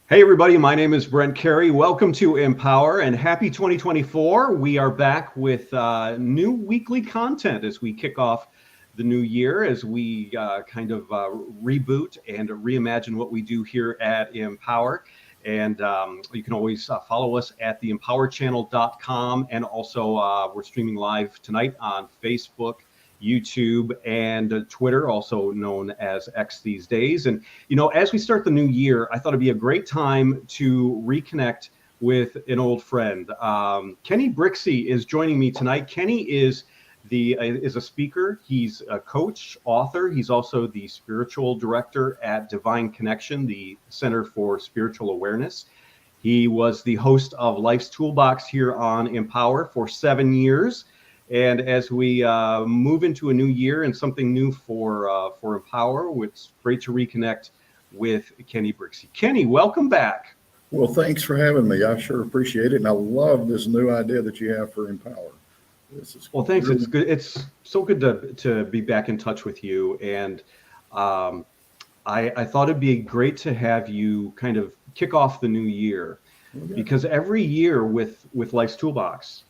Hey everybody, my name is Brent Carey. Welcome to Empower and happy 2024. We are back with new weekly content as we kick off the new year, as we reboot and reimagine what we do here at Empower. And you can always follow us at theempowerchannel.com. And also we're streaming live tonight on Facebook, YouTube, and Twitter, also known as X these days. And, as we start the new year, I thought it'd be a great time to reconnect with an old friend. Kenny Brixey is joining me tonight. Kenny is a speaker. He's a coach, author. He's also the spiritual director at Divine Connection, the Center for Spiritual Awareness. He was the host of Life's Toolbox here on Empower for 7 years. And as we move into a new year and something new for Empower, it's great to reconnect with Kenny Brixey. Kenny, welcome back. Well, thanks for having me. I sure appreciate it. And I love this new idea that you have for Empower. Well, thanks. Really... It's good. It's so good to be back in touch with you. And I thought it'd be great to have you kind of kick off the new year, because every year with Life's Toolbox,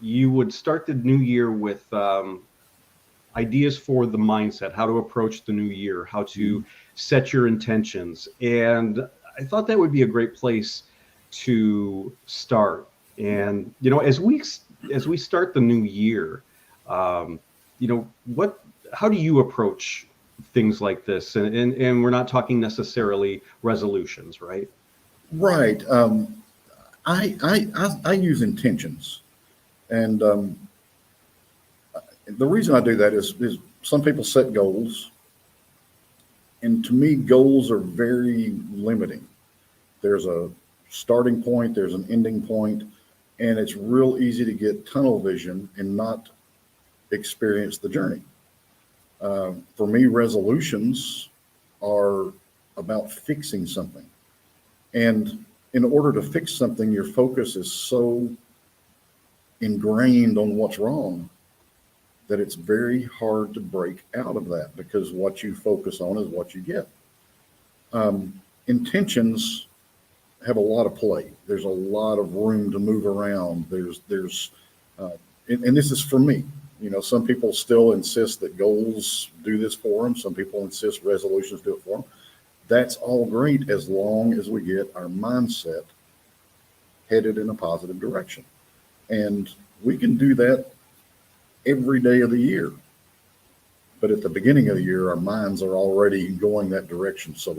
you would start the new year with ideas for the mindset, how to approach the new year, how to set your intentions. And I thought that would be a great place to start. And, as we start the new year, how do you approach things like this? And we're not talking necessarily resolutions, right? Right. I use intentions. And the reason I do that is some people set goals. And to me, goals are very limiting. There's a starting point, there's an ending point, and it's real easy to get tunnel vision and not experience the journey. For me, resolutions are about fixing something. And in order to fix something, your focus is so ingrained on what's wrong that it's very hard to break out of that, because what you focus on is what you get. Intentions have a lot of play. There's a lot of room to move around. And this is for me. Some people still insist that goals do this for them. Some people insist resolutions do it for them. That's all great as long as we get our mindset headed in a positive direction. And we can do that every day of the year. But at the beginning of the year, our minds are already going that direction. So,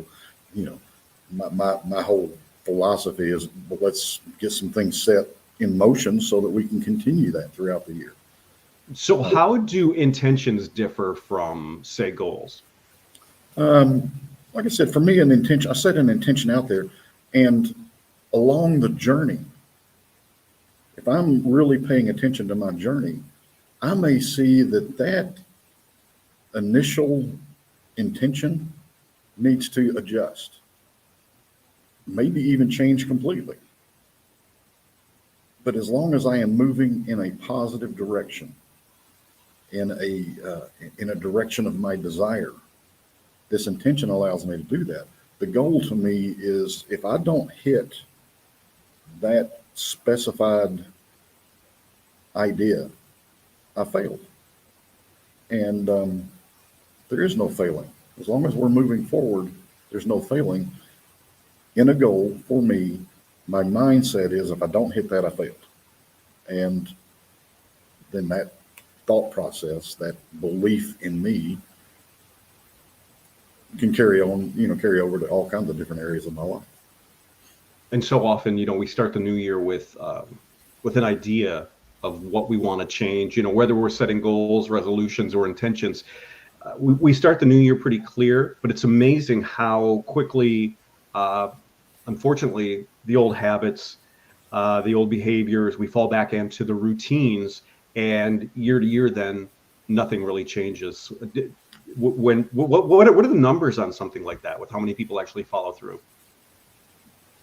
my whole philosophy is, well, let's get some things set in motion so that we can continue that throughout the year. So how do intentions differ from, say, goals? Like I said, for me, I set an intention out there, and along the journey, if I'm really paying attention to my journey, I may see that initial intention needs to adjust, maybe even change completely. But as long as I am moving in a positive direction, in a direction of my desire, this intention allows me to do that. The goal to me is, if I don't hit that specified idea, I failed. And there is no failing. As long as we're moving forward, there's no failing. In a goal, for me, my mindset is, if I don't hit that, I failed. And then that thought process, that belief in me, can carry over to all kinds of different areas of my life. And so often, we start the new year with an idea of what we want to change, whether we're setting goals, resolutions, or intentions. We start the new year pretty clear, but it's amazing how quickly, unfortunately, the old habits, the old behaviors, we fall back into the routines, and year to year, then nothing really changes. What are the numbers on something like that, with how many people actually follow through?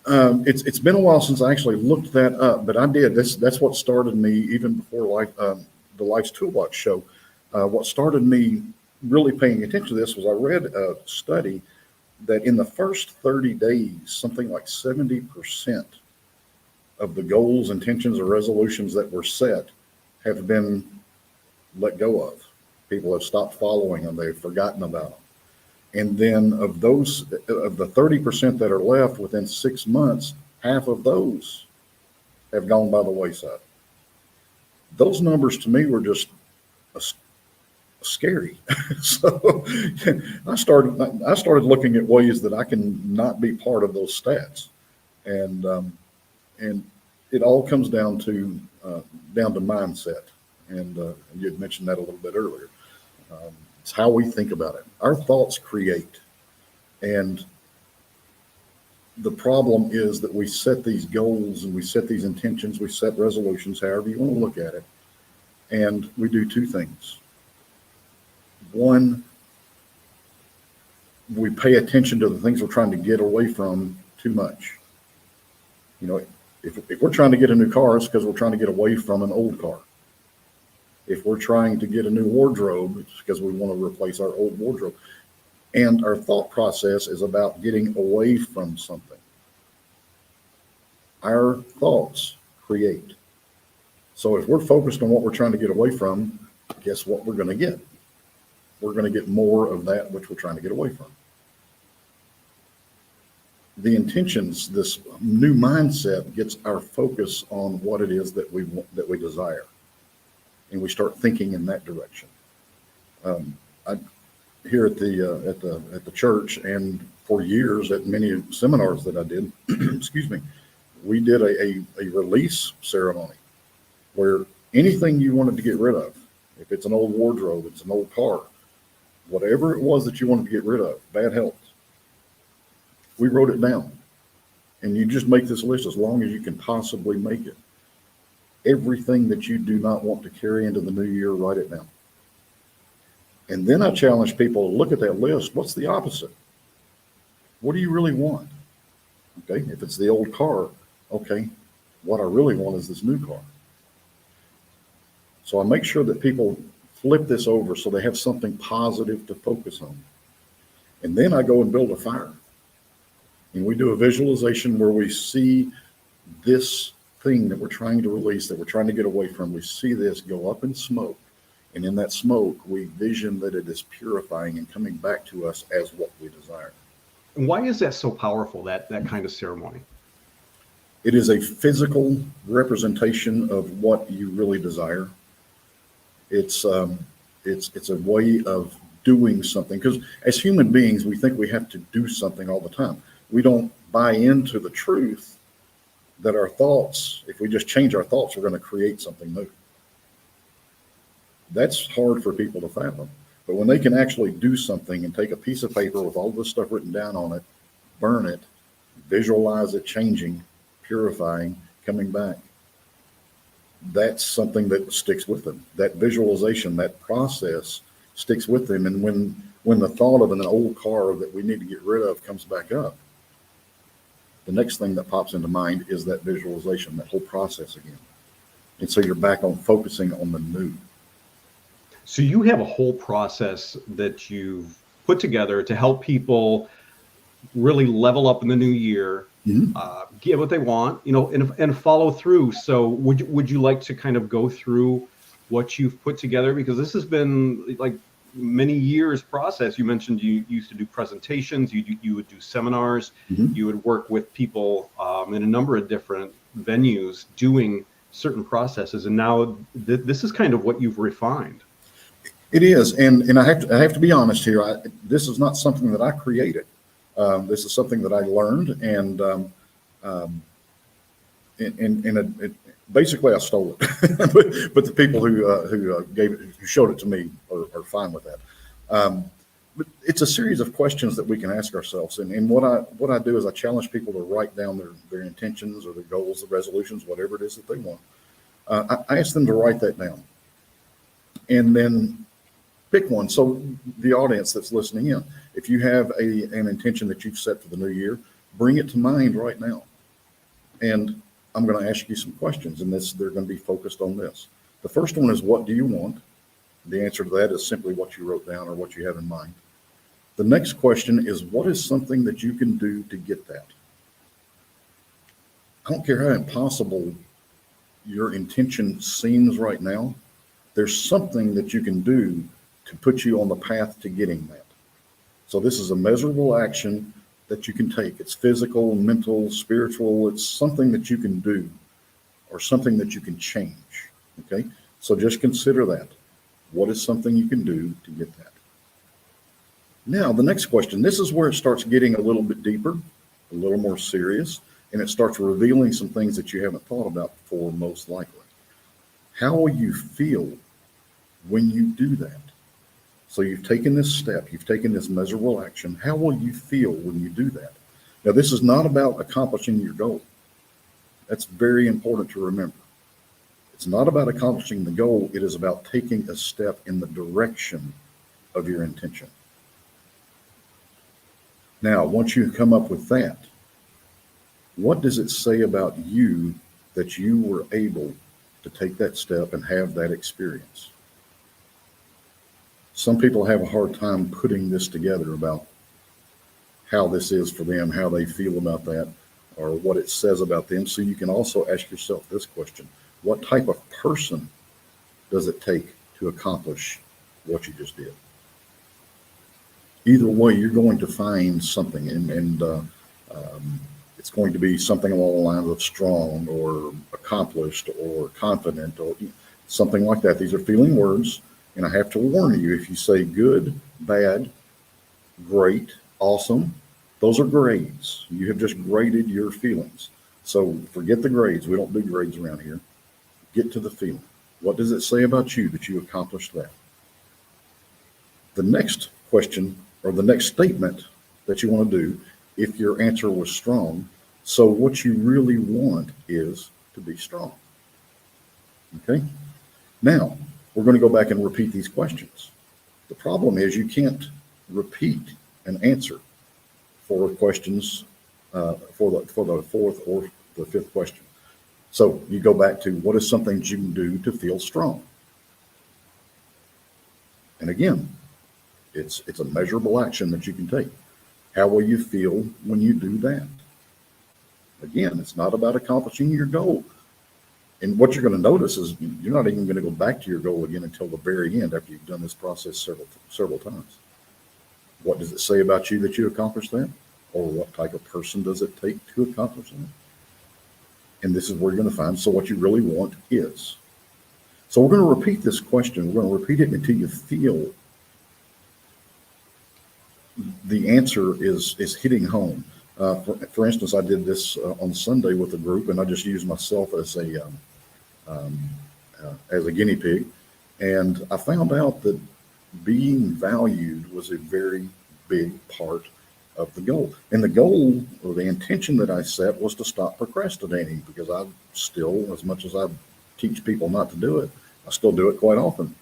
It's been a while since I actually looked that up, but I did. That's what started me, even before the Life's Toolbox show. What started me really paying attention to this was, I read a study that in the first 30 days, something like 70% of the goals, intentions, or resolutions that were set have been let go of. People have stopped following them. They've forgotten about them. And then of the 30% that are left within 6 months, half of those have gone by the wayside. Those numbers to me were just scary. So I started looking at ways that I can not be part of those stats. And it all comes down to mindset. And you had mentioned that a little bit earlier. It's how we think about it. Our thoughts create. And the problem is that we set these goals and we set these intentions, we set resolutions, however you want to look at it. And we do two things. One, we pay attention to the things we're trying to get away from too much. You know, if we're trying to get a new car, it's because we're trying to get away from an old car. If we're trying to get a new wardrobe, it's because we want to replace our old wardrobe. And our thought process is about getting away from something. Our thoughts create. So if we're focused on what we're trying to get away from, guess what we're going to get? We're going to get more of that which we're trying to get away from. The intentions, this new mindset gets our focus on what it is that we want, that we desire. And we start thinking in that direction. Here at the church, and for years at many seminars that I did, excuse me, we did a release ceremony where anything you wanted to get rid of, if it's an old wardrobe, it's an old car, whatever it was that you wanted to get rid of, bad health, we wrote it down. And you just make this list as long as you can possibly make it. Everything that you do not want to carry into the new year, write it down. And then I challenge people to look at that list. What's the opposite? What do you really want? Okay, if it's the old car, okay, what I really want is this new car. So I make sure that people flip this over so they have something positive to focus on. And then I go and build a fire. And we do a visualization where we see this thing that we're trying to release, that we're trying to get away from. We see this go up in smoke. And in that smoke, we vision that it is purifying and coming back to us as what we desire. And why is that so powerful, that kind of ceremony? It is a physical representation of what you really desire. It's a way of doing something, because as human beings, we think we have to do something all the time. We don't buy into the truth that our thoughts, if we just change our thoughts, we're going to create something new. That's hard for people to fathom. But when they can actually do something and take a piece of paper with all this stuff written down on it, burn it, visualize it changing, purifying, coming back, that's something that sticks with them. That visualization, that process sticks with them. And when the thought of an old car that we need to get rid of comes back up, the next thing that pops into mind is that visualization, that whole process again. And so you're back on focusing on the new. So you have a whole process that you've put together to help people really level up in the new year, get what they want, and follow through. So would you like to kind of go through what you've put together? Because this has been like many years process. You mentioned you used to do presentations, you would do seminars, you would work with people in a number of different venues doing certain processes, and now this is kind of what you've refined. It is, and I have to be honest here. This is not something that I created. This is something that I learned, and basically I stole it. but the people who showed it to me are fine with that. But it's a series of questions that we can ask ourselves, and what I do is I challenge people to write down their intentions or their goals, their resolutions, whatever it is that they want. I ask them to write that down, and then pick one. So the audience that's listening in, if you have an intention that you've set for the new year, bring it to mind right now. And I'm going to ask you some questions, and they're going to be focused on this. The first one is, what do you want? The answer to that is simply what you wrote down or what you have in mind. The next question is, what is something that you can do to get that? I don't care how impossible your intention seems right now, there's something that you can do to put you on the path to getting that. So this is a measurable action that you can take. It's physical, mental, spiritual. It's something that you can do or something that you can change. Okay? So just consider that. What is something you can do to get that? Now, the next question, this is where it starts getting a little bit deeper, a little more serious, and it starts revealing some things that you haven't thought about before, most likely. How will you feel when you do that? So you've taken this step, you've taken this measurable action. How will you feel when you do that? Now, this is not about accomplishing your goal. That's very important to remember. It's not about accomplishing the goal. It is about taking a step in the direction of your intention. Now, once you come up with that, what does it say about you that you were able to take that step and have that experience? Some people have a hard time putting this together about how this is for them, how they feel about that, or what it says about them. So you can also ask yourself this question: what type of person does it take to accomplish what you just did? Either way, you're going to find something, and it's going to be something along the lines of strong or accomplished or confident or something like that. These are feeling words, and I have to warn you, if you say good, bad, great, awesome, those are grades. You have just graded your feelings. So forget the grades. We don't do grades around here. Get to the feeling. What does it say about you that you accomplished that? The next question, or the next statement that you want to do, if your answer was strong, so what you really want is to be strong. Okay? Now, we're going to go back and repeat these questions. The problem is you can't repeat an answer for questions for the fourth or the fifth question. So you go back to, what is something you can do to feel strong? And again, it's a measurable action that you can take. How will you feel when you do that? Again, it's not about accomplishing your goal. And what you're going to notice is you're not even going to go back to your goal again until the very end, after you've done this process several times. What does it say about you that you accomplished that? Or what type of person does it take to accomplish that? And this is where you're going to find, so what you really want is. So we're going to repeat this question. We're going to repeat it until you feel the answer is hitting home. For instance, I did this on Sunday with a group, and I just used myself as a guinea pig. And I found out that being valued was a very big part of the goal. And the goal, or the intention that I set, was to stop procrastinating, because I still, as much as I teach people not to do it, I still do it quite often.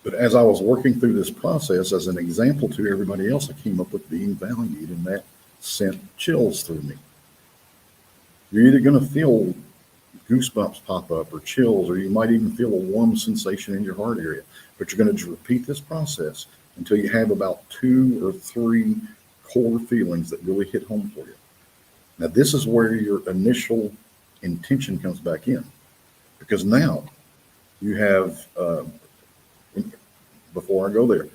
But as I was working through this process, as an example to everybody else, I came up with being valued, and that sent chills through me. You're either going to feel goosebumps pop up, or chills, or you might even feel a warm sensation in your heart area. But you're going to repeat this process until you have about 2 or 3 core feelings that really hit home for you. Now, this is where your initial intention comes back in, because now you have, before I go there,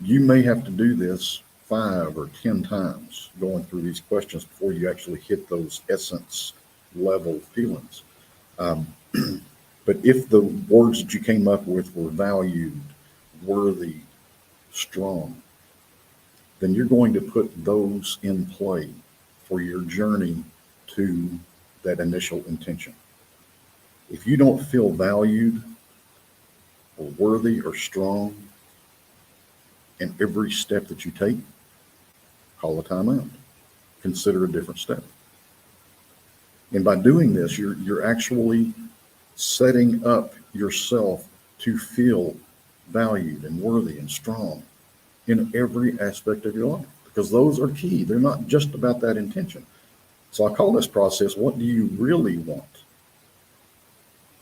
you may have to do this 5 or 10 times, going through these questions before you actually hit those essence level feelings. But if the words that you came up with were valued, worthy, strong, then you're going to put those in play for your journey to that initial intention. If you don't feel valued or worthy or strong in every step that you take, call a timeout. Consider a different step. And by doing this, you're actually setting up yourself to feel valued and worthy and strong in every aspect of your life, because those are key. They're not just about that intention. So I call this process, what do you really want?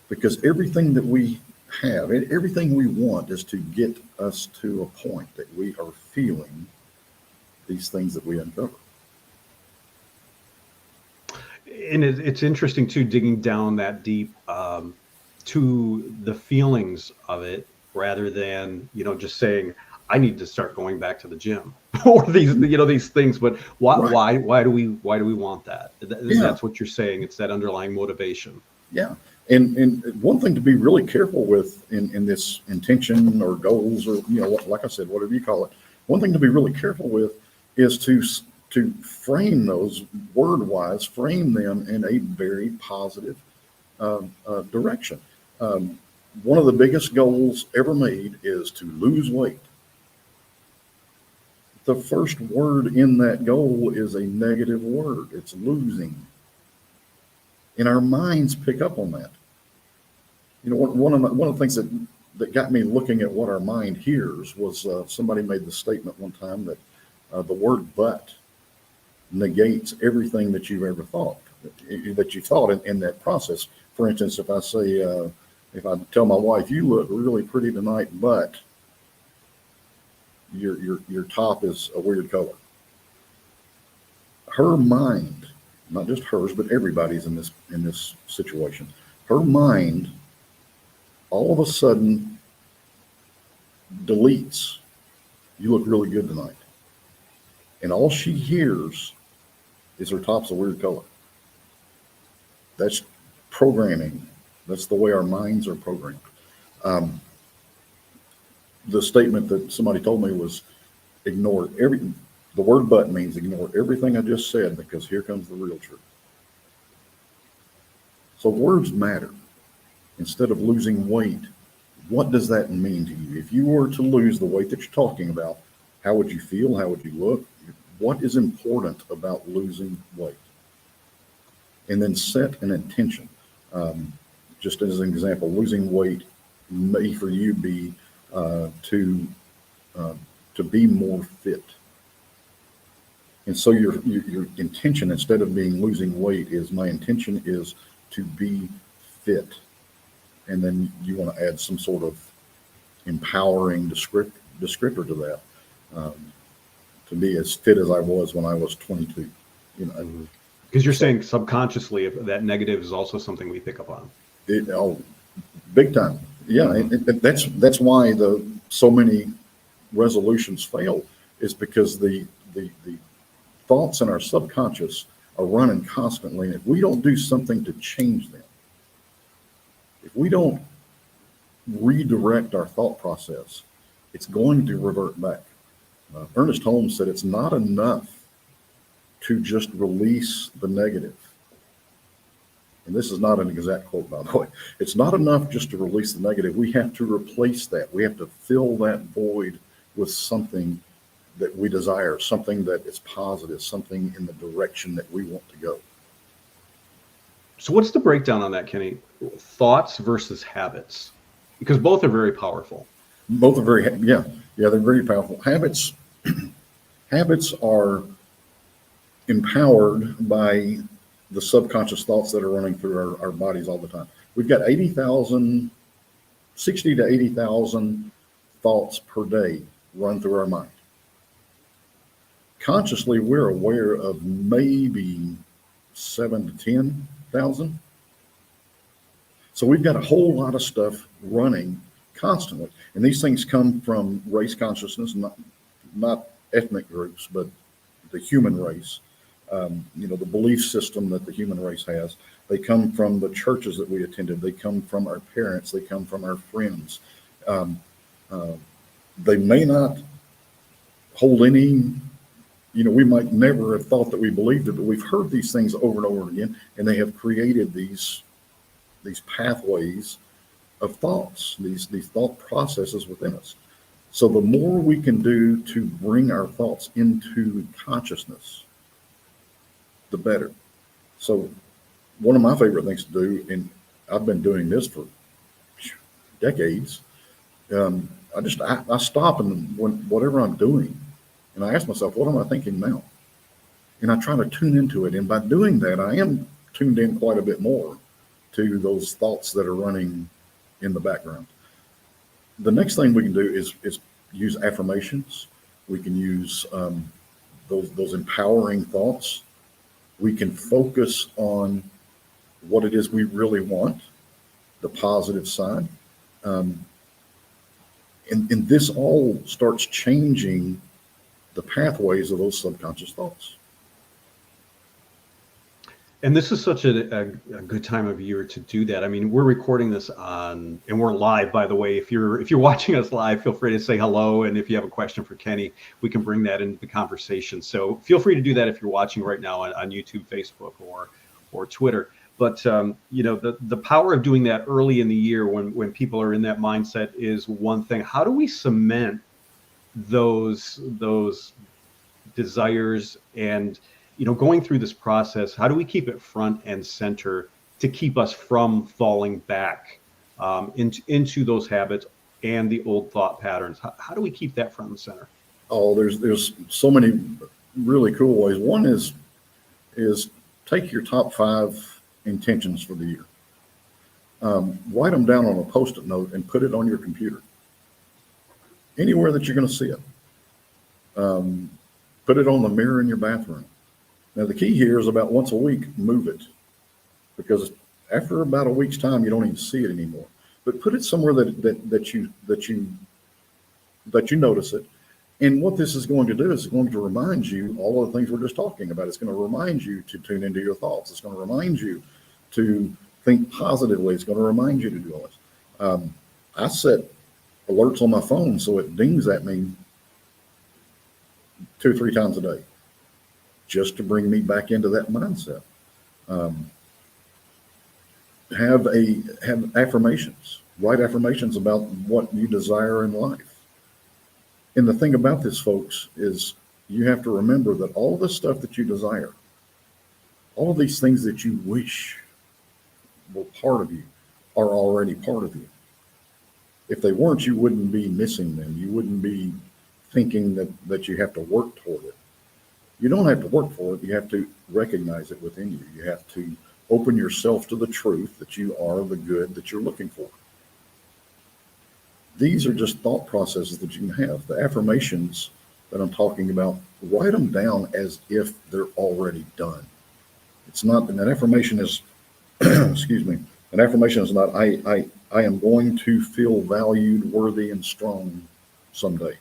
Because everything that we have. Everything we want is to get us to a point that we are feeling these things that we uncover. And it's interesting too, digging down that deep to the feelings of it, rather than just saying I need to start going back to the gym or these things. But Right. why do we want that? Yeah. That's what you're saying. It's that underlying motivation. Yeah. And one thing to be really careful with in this intention or goals, or, like I said, whatever you call it, one thing to be really careful with is to frame those word-wise, frame them in a very positive direction. One of the biggest goals ever made is to lose weight. The first word in that goal is a negative word. It's losing. And our minds pick up on that. One of the things that got me looking at what our mind hears was somebody made the statement one time that the word "but" negates everything that you've ever thought, that you thought in that process. For instance, if I say, if I tell my wife, "You look really pretty tonight, but your top is a weird color," her mind, not just hers, but everybody's in this situation, her mind all of a sudden deletes, "You look really good tonight." And all she hears is her top's a weird color. That's programming. That's the way our minds are programmed. The statement that somebody told me was, the word "but" means ignore everything I just said, because here comes the real truth. So words matter. Instead of losing weight, what does that mean to you? If you were to lose the weight that you're talking about, how would you feel? How would you look? What is important about losing weight? And then set an intention. Just as an example, losing weight may for you be to be more fit. And so your intention, instead of being losing weight, is my intention is to be fit. And then you want to add some sort of empowering descriptor to that, to be as fit as I was when I was 22. Because you're saying subconsciously, if that negative is also something we pick up on. Big time. Yeah, and that's why so many resolutions fail, is because the thoughts in our subconscious are running constantly, and if we don't do something to change them, if we don't redirect our thought process, it's going to revert back. Ernest Holmes said it's not enough to just release the negative. And this is not an exact quote, by the way. It's not enough just to release the negative. We have to replace that. We have to fill that void with something that we desire, something that is positive, something in the direction that we want to go. So what's the breakdown on that, Kenny? Thoughts versus habits? Because both are very powerful. Both are they're very powerful. Habits are empowered by the subconscious thoughts that are running through our bodies all the time. We've got 60 to 80,000 thoughts per day run through our mind. Consciously, we're aware of maybe 7 to 10,000. So we've got a whole lot of stuff running constantly. And these things come from race consciousness, not ethnic groups, but the human race. The belief system that the human race has. They come from the churches that we attended. They come from our parents. They come from our friends. They may not hold any, we might never have thought that we believed it, but we've heard these things over and over again, and they have created these pathways of thoughts, these thought processes within us. So the more we can do to bring our thoughts into consciousness, the better. So one of my favorite things to do, and I've been doing this for decades, I stop and whatever I'm doing, and I ask myself, what am I thinking now? And I try to tune into it. And by doing that, I am tuned in quite a bit more to those thoughts that are running in the background. The next thing we can do is use affirmations. We can use those empowering thoughts. We can focus on what it is we really want, the positive side. Um, and this all starts changing the pathways of those subconscious thoughts. And this is such a good time of year to do that. I mean, we're recording this on, and we're live, by the way. If you're watching us live, feel free to say hello. And if you have a question for Kenny, we can bring that into the conversation. So feel free to do that if you're watching right now on YouTube, Facebook, or Twitter. But the power of doing that early in the year when people are in that mindset is one thing. How do we cement those desires and going through this process, how do we keep it front and center to keep us from falling back into those habits and the old thought patterns? How do we keep that front and center? Oh, there's so many really cool ways. One is take your top 5 intentions for the year. Write them down on a Post-it note and put it on your computer, anywhere that you're going to see it. Put it on the mirror in your bathroom. Now, the key here is about once a week, move it, because after about a week's time, you don't even see it anymore. But put it somewhere that you notice it. And what this is going to do is it's going to remind you all of the things we're just talking about. It's going to remind you to tune into your thoughts. It's going to remind you to think positively. It's going to remind you to do all this. I set alerts on my phone so it dings at me 2 or 3 times a day, just to bring me back into that mindset. Have affirmations. Write affirmations about what you desire in life. And the thing about this, folks, is you have to remember that all the stuff that you desire, all of these things that you wish were part of you, are already part of you. If they weren't, you wouldn't be missing them. You wouldn't be thinking that you have to work toward it. You don't have to work for it. You have to recognize it within you. You have to open yourself to the truth that you are the good that you're looking for. These are just thought processes that you can have. The affirmations that I'm talking about, write them down as if they're already done. It's not, and an affirmation is, excuse me, an affirmation is not, I am going to feel valued, worthy, and strong someday.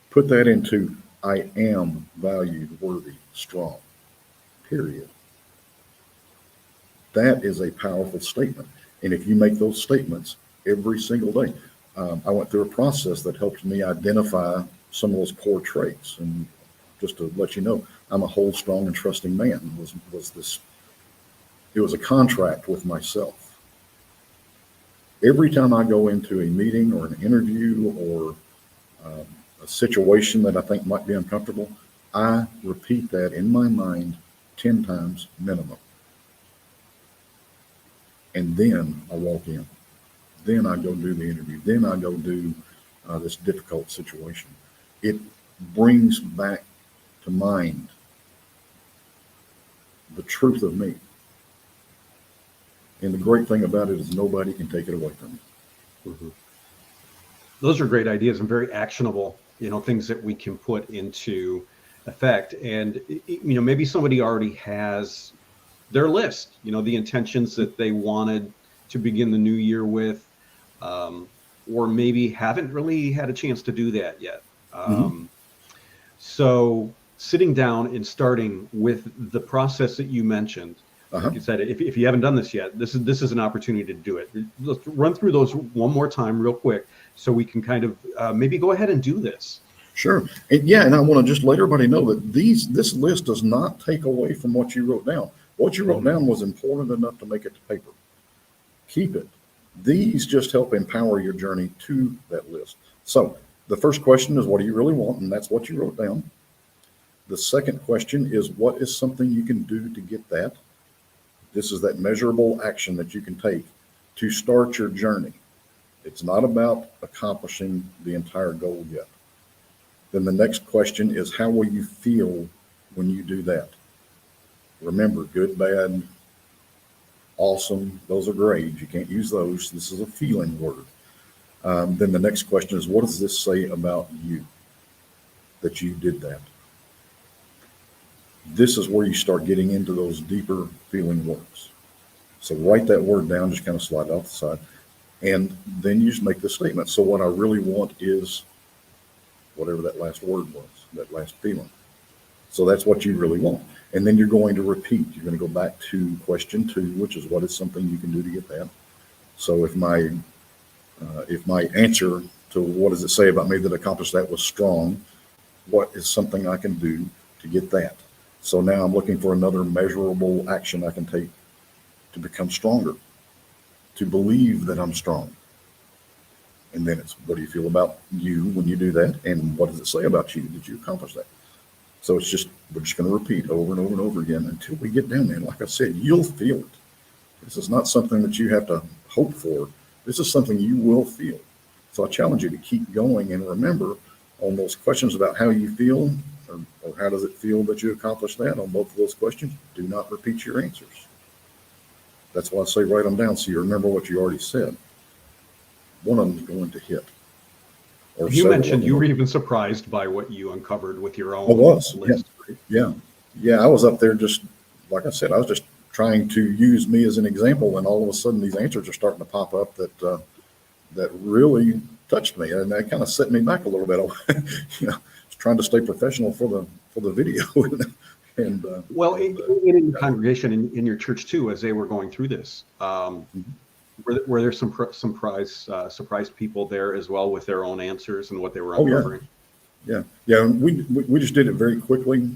Put that into, I am valued, worthy, strong, period. That is a powerful statement. And if you make those statements every single day, I went through a process that helped me identify some of those core traits. And just to let you know, I'm a whole, strong, and trusting man. It was a contract with myself. Every time I go into a meeting or an interview or a situation that I think might be uncomfortable, I repeat that in my mind 10 times minimum. And then I walk in. Then I go do the interview. Then I go do this difficult situation. It brings back to mind the truth of me. And the great thing about it is nobody can take it away from me. Mm-hmm. Those are great ideas and very actionable, things that we can put into effect. And, maybe somebody already has their list, the intentions that they wanted to begin the new year with, or maybe haven't really had a chance to do that yet. So sitting down and starting with the process that you mentioned, like you said, if you haven't done this yet, this is an opportunity to do it. Let's run through those one more time real quick so we can kind of maybe go ahead and do this. Sure. And I want to just let everybody know that this list does not take away from what you wrote down. What you wrote down was important enough to make it to paper. Keep it. These just help empower your journey to that list. So the first question is, what do you really want? And that's what you wrote down. The second question is, what is something you can do to get that? This is that measurable action that you can take to start your journey. It's not about accomplishing the entire goal yet. Then the next question is, how will you feel when you do that? Remember, good, bad, awesome, those are grades. You can't use those. This is a feeling word. Then the next question is, what does this say about you that you did that? This is where you start getting into those deeper feeling words. So write that word down, just kind of slide it off the side. And then you just make the statement. So what I really want is whatever that last word was, that last feeling. So that's what you really want. And then you're going to repeat. You're going to go back to question 2, which is what is something you can do to get that. So if my answer to what does it say about me that accomplished that was strong, what is something I can do to get that? So now I'm looking for another measurable action I can take to become stronger, to believe that I'm strong. And then it's, what do you feel about you when you do that? And what does it say about you? Did you accomplish that? So we're just going to repeat over and over and over again until we get down there. And like I said, you'll feel it. This is not something that you have to hope for. This is something you will feel. So I challenge you to keep going, and remember, on those questions about how you feel or how does it feel that you accomplished that, on both of those questions, do not repeat your answers. That's why I say write them down so you remember what you already said. One of them is going to hit. Or you mentioned you were even surprised by what you uncovered with your own list. Yeah. Yeah. I was up there just, like I said, I was just trying to use me as an example, and all of a sudden these answers are starting to pop up that really touched me, and that kind of set me back a little bit. Trying to stay professional for the video. And well, in the congregation, in your church too, as they were going through this, were there some surprised people there as well with their own answers and what they were uncovering? Yeah. We just did it very quickly,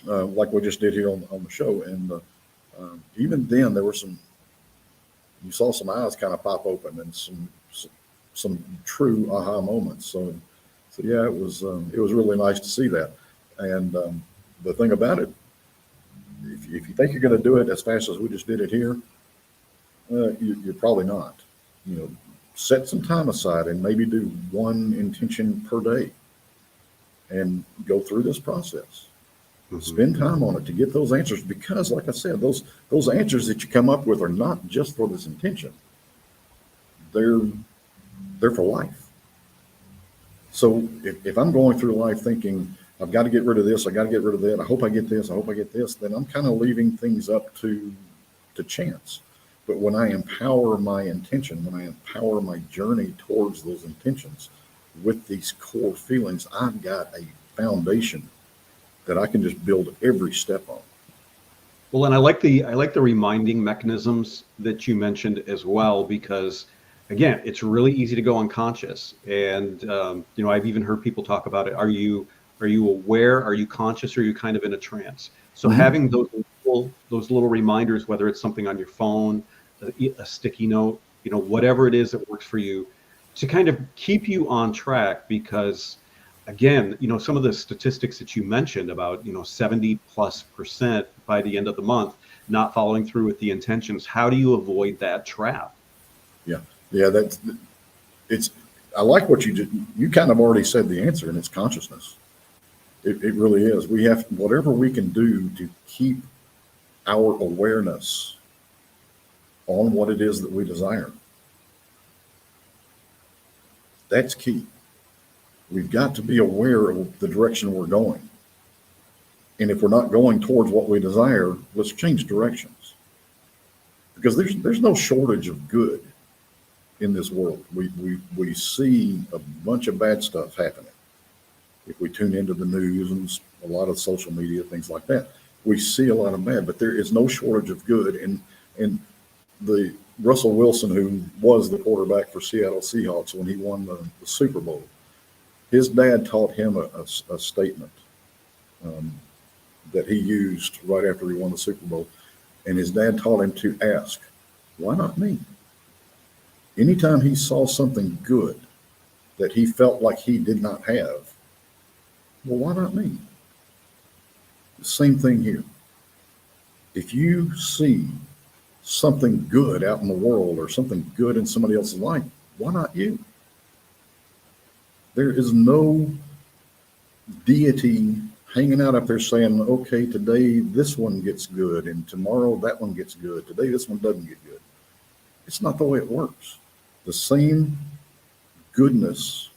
like we just did here on the show, and even then there were you saw some eyes kind of pop open and some true aha moments. So yeah, it was really nice to see that. And the thing about it, if you think you're going to do it as fast as we just did it here, you're probably not. Set some time aside and maybe do one intention per day and go through this process. Mm-hmm. Spend time on it to get those answers, because like I said, those answers that you come up with are not just for this intention. They're for life. So if I'm going through life thinking, I've got to get rid of this, I got to get rid of that, I hope I get this, I hope I get this, then I'm kind of leaving things up to chance. But when I empower my intention, when I empower my journey towards those intentions with these core feelings, I've got a foundation that I can just build every step on. Well, and I like the reminding mechanisms that you mentioned as well, because again, it's really easy to go unconscious. And I've even heard people talk about it. Are you aware? Are you conscious? Or are you kind of in a trance? So having those little reminders, whether it's something on your phone, a sticky note, whatever it is that works for you, to kind of keep you on track. Because again, some of the statistics that you mentioned about 70+% by the end of the month not following through with the intentions. How do you avoid that trap? Yeah, I like what you did. You kind of already said the answer, and it's consciousness. It really is. We have whatever we can do to keep our awareness on what it is that we desire. That's key. We've got to be aware of the direction we're going. And if we're not going towards what we desire, let's change directions. Because there's no shortage of good in this world. We see a bunch of bad stuff happening. If we tune into the news and a lot of social media, things like that, we see a lot of bad, but there is no shortage of good. And the Russell Wilson, who was the quarterback for Seattle Seahawks when he won the Super Bowl, his dad taught him a statement that he used right after he won the Super Bowl. And his dad taught him to ask, why not me? Anytime he saw something good that he felt like he did not have, well, why not me? The same thing here. If you see something good out in the world or something good in somebody else's life, why not you? There is no deity hanging out up there saying, okay, today this one gets good and tomorrow that one gets good. Today this one doesn't get good. It's not the way it works. The same goodness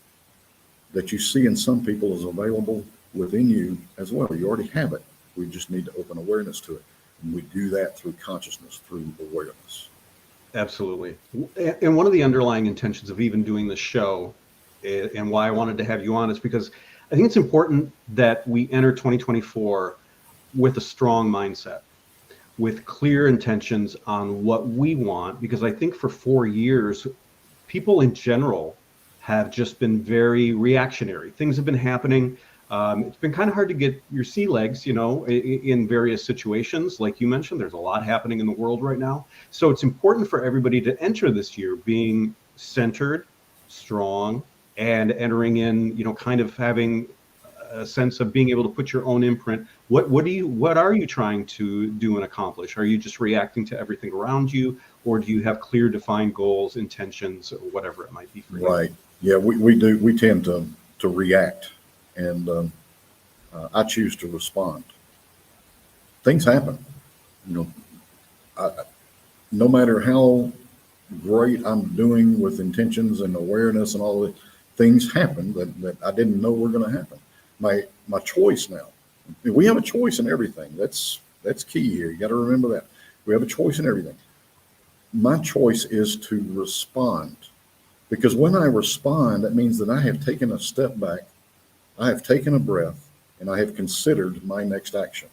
that you see in some people is available within you as well. You already have it. We just need to open awareness to it. And we do that through consciousness, through awareness. Absolutely. And one of the underlying intentions of even doing the show and why I wanted to have you on is because I think it's important that we enter 2024 with a strong mindset, with clear intentions on what we want, because I think for 4 years, people in general have just been very reactionary. Things have been happening. It's been kind of hard to get your sea legs, in various situations. Like you mentioned, there's a lot happening in the world right now. So it's important for everybody to enter this year being centered, strong, and entering in, kind of having a sense of being able to put your own imprint. What are you trying to do and accomplish? Are you just reacting to everything around you, or do you have clear defined goals, intentions, or whatever it might be for you? Right. Yeah, we do. We tend to react, and I choose to respond. Things happen. No matter how great I'm doing with intentions and awareness and all of it, things happen that I didn't know were going to happen. My choice now. We have a choice in everything. That's key here. You got to remember that. We have a choice in everything. My choice is to respond, because when I respond, that means that I have taken a step back, I have taken a breath, and I have considered my next action.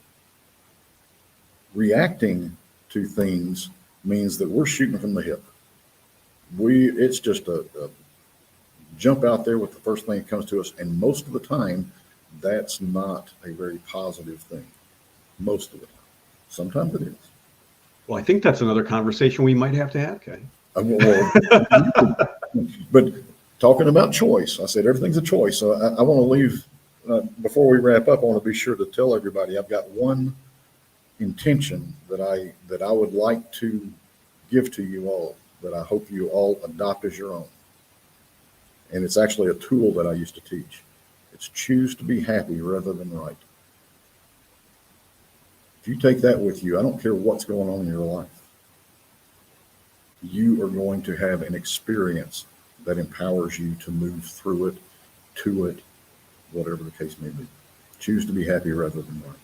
Reacting to things means that we're shooting from the hip. It's just a jump out there with the first thing that comes to us, and most of the time, that's not a very positive thing. Most of the time. Sometimes it is. Well, I think that's another conversation we might have to have, Kenny. But talking about choice, I said everything's a choice. So I want to leave, before we wrap up, I want to be sure to tell everybody I've got one intention that I would like to give to you all, that I hope you all adopt as your own. And it's actually a tool that I used to teach. It's choose to be happy rather than right. If you take that with you, I don't care what's going on in your life, you are going to have an experience that empowers you to move through it, to it, whatever the case may be. Choose to be happy rather than right.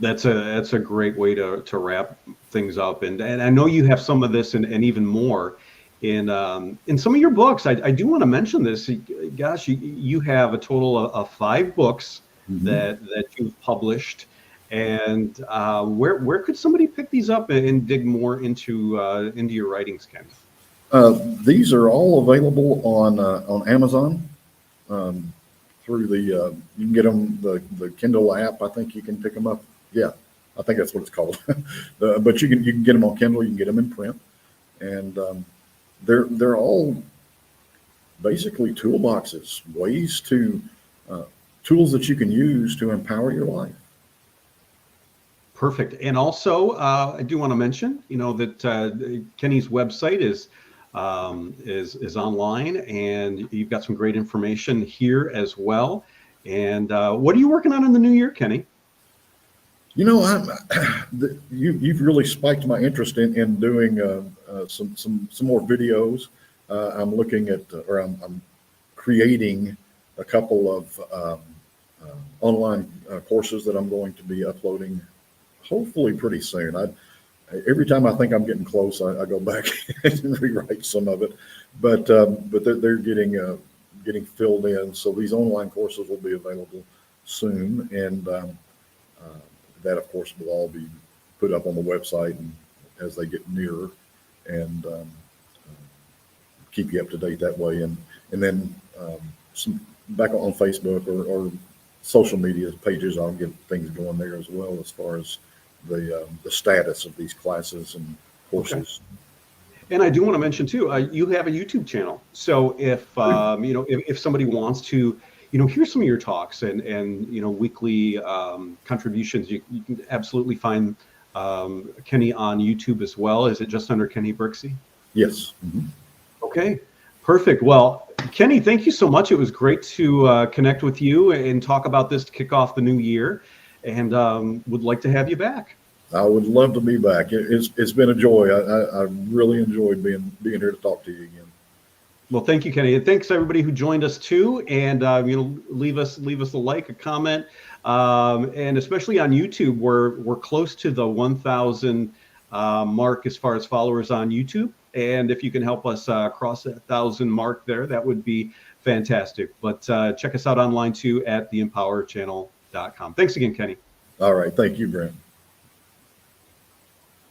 That's a great way to wrap things up. And I know you have some of this and even more in some of your books. I do want to mention this. Gosh, you have a total of 5 books that you've published. And where could somebody pick these up and dig more into your writings, Kenny? These are all available on Amazon. Through you can get them the Kindle app. I think you can pick them up. Yeah, I think that's what it's called. But you can get them on Kindle. You can get them in print, and they're all basically toolboxes, ways to tools that you can use to empower your life. Perfect. And also, I do want to mention, that Kenny's website is online, and you've got some great information here as well. And what are you working on in the new year, Kenny? You've really spiked my interest in doing some more videos. I'm looking at, or I'm creating a couple of online courses that I'm going to be uploading, hopefully pretty soon. Every time I think I'm getting close, I go back and rewrite some of it, but they're getting filled in. So these online courses will be available soon, and that, of course, will all be put up on the website and as they get nearer, and keep you up to date that way. And then some back on Facebook or social media pages, I'll get things going there as well as far as the status of these classes and courses. Okay. And I do want to mention too, you have a YouTube channel. So if if somebody wants to, hear some of your talks and weekly contributions, you can absolutely find Kenny on YouTube as well. Is it just under Kenny Brixey? Yes. Mm-hmm. Okay, perfect. Well, Kenny, thank you so much. It was great to connect with you and talk about this to kick off the new year, and would like to have you back. I would love to be back. It's been a joy. I really enjoyed being here to talk to you again. Well, thank you, Kenny. And thanks everybody who joined us too. And leave us a like, a comment, and especially on YouTube, we're close to the 1,000 mark as far as followers on YouTube. And if you can help us cross that 1,000 mark there, that would be fantastic. But check us out online too at theempowerchannel.com. Thanks again, Kenny. All right. Thank you, Brent.